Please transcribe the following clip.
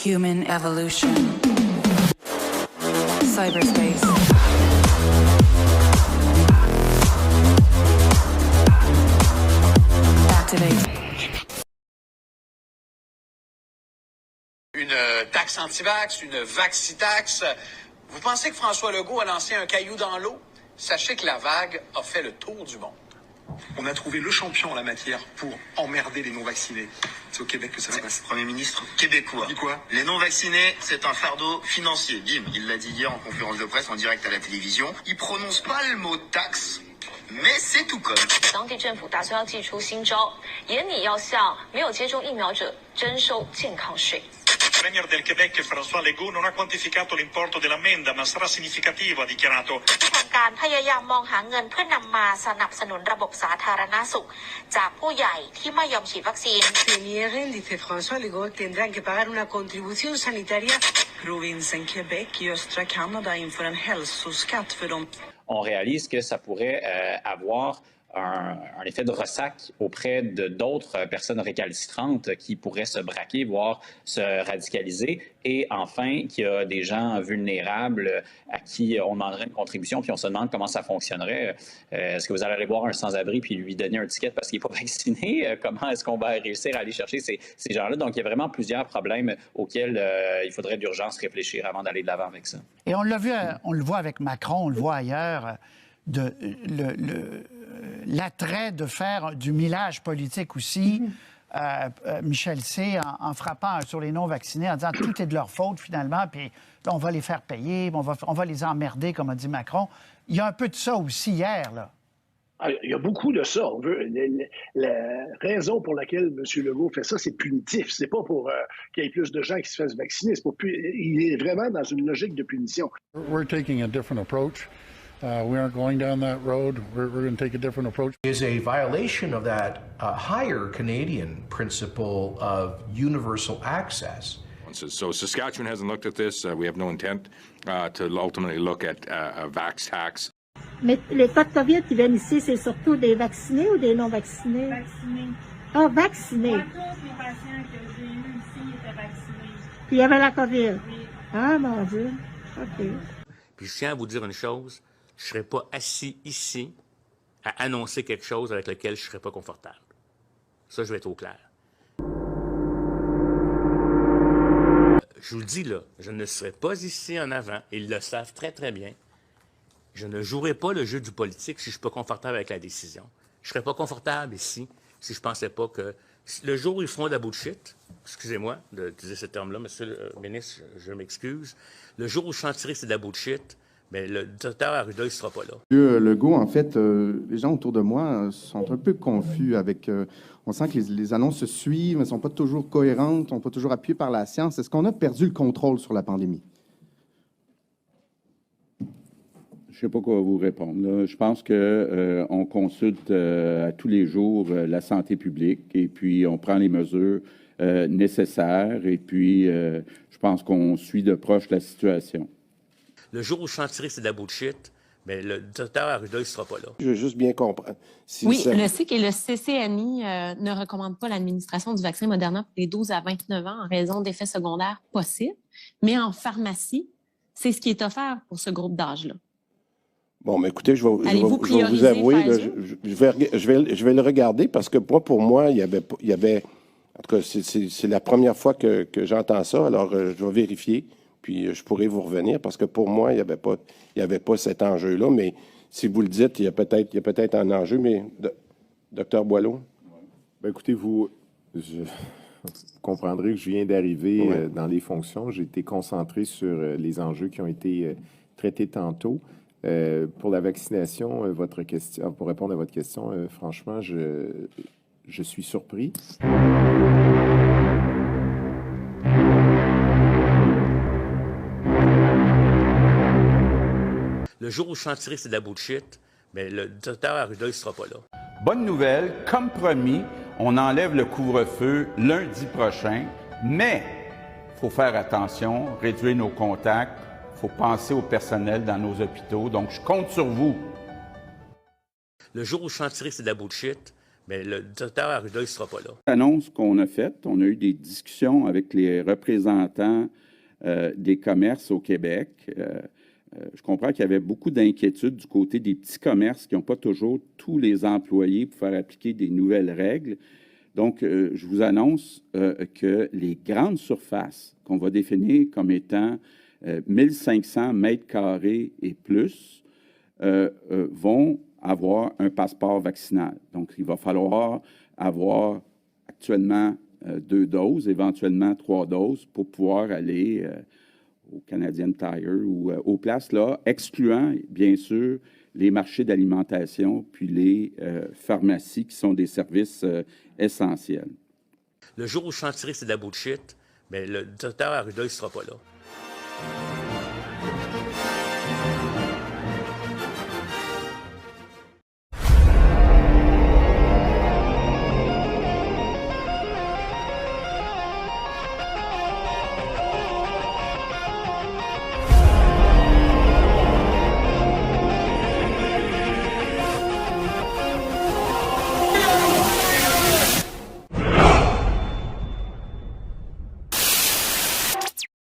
Human evolution. Cyberspace. Activate. Une taxe anti-vax, une vaxitaxe. Vous pensez que François Legault a lancé un caillou dans l'eau? Sachez que la vague a fait le tour du monde. On a trouvé le champion en la matière pour emmerder les non-vaccinés. C'est au Québec que ça se passe. Premier ministre québécois. Dis quoi? Les non-vaccinés, c'est un fardeau financier. Bim, il l'a dit hier en conférence de presse en direct à la télévision. Il prononce pas le mot taxe, mais c'est tout comme. 当地政府打算要祭出新招，严拟要向没有接种疫苗者征收健康税。 Il premier del Québec François Legault non ha quantificato l'importo dell'ammenda, ma sarà significativo, ha dichiarato. ทางการพยายามมองหาเงินเพื่อนำมาสนับสนุนระบบสาธารณสุขจากผู้ใหญ่ที่ไม่ยอมฉีดวัคซีน Nieguen, dice François Legault, tendrán que pagar una contribución sanitaria. Provinsen Québec i östra Kanada inför en hälsoskatt för dem. On réalise que ça pourrait avoir un effet de ressac auprès d'autres personnes récalcitrantes qui pourraient se braquer, voire se radicaliser. Et enfin, qu'il y a des gens vulnérables à qui on demanderait une contribution, puis on se demande comment ça fonctionnerait. Est-ce que vous allez aller voir un sans-abri puis lui donner un ticket parce qu'il n'est pas vacciné? Comment est-ce qu'on va réussir à aller chercher ces gens-là? Donc, il y a vraiment plusieurs problèmes auxquels il faudrait d'urgence réfléchir avant d'aller de l'avant avec ça. Et on l'a vu, on le voit avec Macron, on le voit ailleurs, l'attrait de faire du millage politique aussi. Michel C., en frappant sur les non-vaccinés, en disant tout est de leur faute finalement, puis là, on va les faire payer, on va les emmerder, comme a dit Macron. Il y a un peu de ça aussi hier, là. Il y a beaucoup de ça. La raison pour laquelle M. Legault fait ça, c'est punitif. C'est pas pour qu'il y ait plus de gens qui se fassent vacciner. Il est vraiment dans une logique de punition. We're taking a different approach. We aren't going down that road. We're going to take a different approach. Is a violation of that higher Canadian principle of universal access. So Saskatchewan hasn't looked at this. We have no intent to ultimately look at a vax tax. Mais les cas de COVID qui viennent ici, c'est surtout des vaccinés ou des non-vaccinés? Vaccinés. Ah, vaccinés. Moi, tous mes patients que j'ai eus ici étaient vaccinés. Puis il y avait la COVID? Oui. Ah, mon Dieu. OK. Puis je tiens à vous dire une chose. Je ne serais pas assis ici à annoncer quelque chose avec lequel je ne serais pas confortable. Ça, je vais être au clair. Je vous le dis là, je ne serai pas ici en avant, ils le savent très, très bien. Je ne jouerai pas le jeu du politique si je ne suis pas confortable avec la décision. Je ne serais pas confortable ici si je ne pensais pas que... Le jour où ils feront de la bullshit, excusez-moi d'utiliser ce terme-là, monsieur le ministre, je m'excuse. Le jour où je sentirai que c'est de la bullshit, mais le docteur Arruda, il ne sera pas là. Monsieur Legault, en fait, les gens autour de moi sont un peu confus avec... on sent que les annonces se suivent, mais ne sont pas toujours cohérentes, ne sont pas toujours appuyées par la science. Est-ce qu'on a perdu le contrôle sur la pandémie? Je ne sais pas quoi vous répondre. Là. Je pense qu'on consulte à tous les jours la santé publique et puis on prend les mesures nécessaires et puis je pense qu'on suit de proche la situation. Le jour où je sentirai que c'est de la bullshit, mais le docteur Arruda, il ne sera pas là. Je veux juste bien comprendre. Le SIC et le CCNI ne recommandent pas l'administration du vaccin Moderna pour les 12 à 29 ans en raison d'effets secondaires possibles, mais en pharmacie, c'est ce qui est offert pour ce groupe d'âge-là. Bon, mais écoutez, je vais vous avouer, là, je vais le regarder parce que pour moi, il y avait en tout cas, c'est la première fois que j'entends ça, alors je vais vérifier, puis je pourrai vous revenir parce que pour moi, il n'y avait pas cet enjeu-là, mais si vous le dites, il y a peut-être un enjeu, mais Dr Boileau? Bien, écoutez, vous comprendrez que je viens d'arriver dans les fonctions. J'ai été concentré sur les enjeux qui ont été traités tantôt. Pour la vaccination, pour répondre à votre question, franchement, je suis surpris. Le jour où je sentirai que c'est de la bullshit, mais le docteur Arruda, il ne sera pas là. Bonne nouvelle, comme promis, on enlève le couvre-feu lundi prochain, mais il faut faire attention, réduire nos contacts. Il faut penser au personnel dans nos hôpitaux. Donc, je compte sur vous. Le jour où je sentirai que c'est de la bullshit, mais le docteur Arruda, il ne sera pas là. L'annonce qu'on a faite, on a eu des discussions avec les représentants des commerces au Québec. Je comprends qu'il y avait beaucoup d'inquiétudes du côté des petits commerces qui n'ont pas toujours tous les employés pour faire appliquer des nouvelles règles. Donc, je vous annonce que les grandes surfaces qu'on va définir comme étant 1500 mètres carrés et plus vont avoir un passeport vaccinal. Donc, il va falloir avoir actuellement 2 doses, éventuellement 3 doses pour pouvoir aller au Canadian Tire ou aux places là, excluant, bien sûr, les marchés d'alimentation puis les pharmacies qui sont des services essentiels. Le jour où je sentirai que c'est de la bullshit, bien, le docteur Arruda, il ne sera pas là.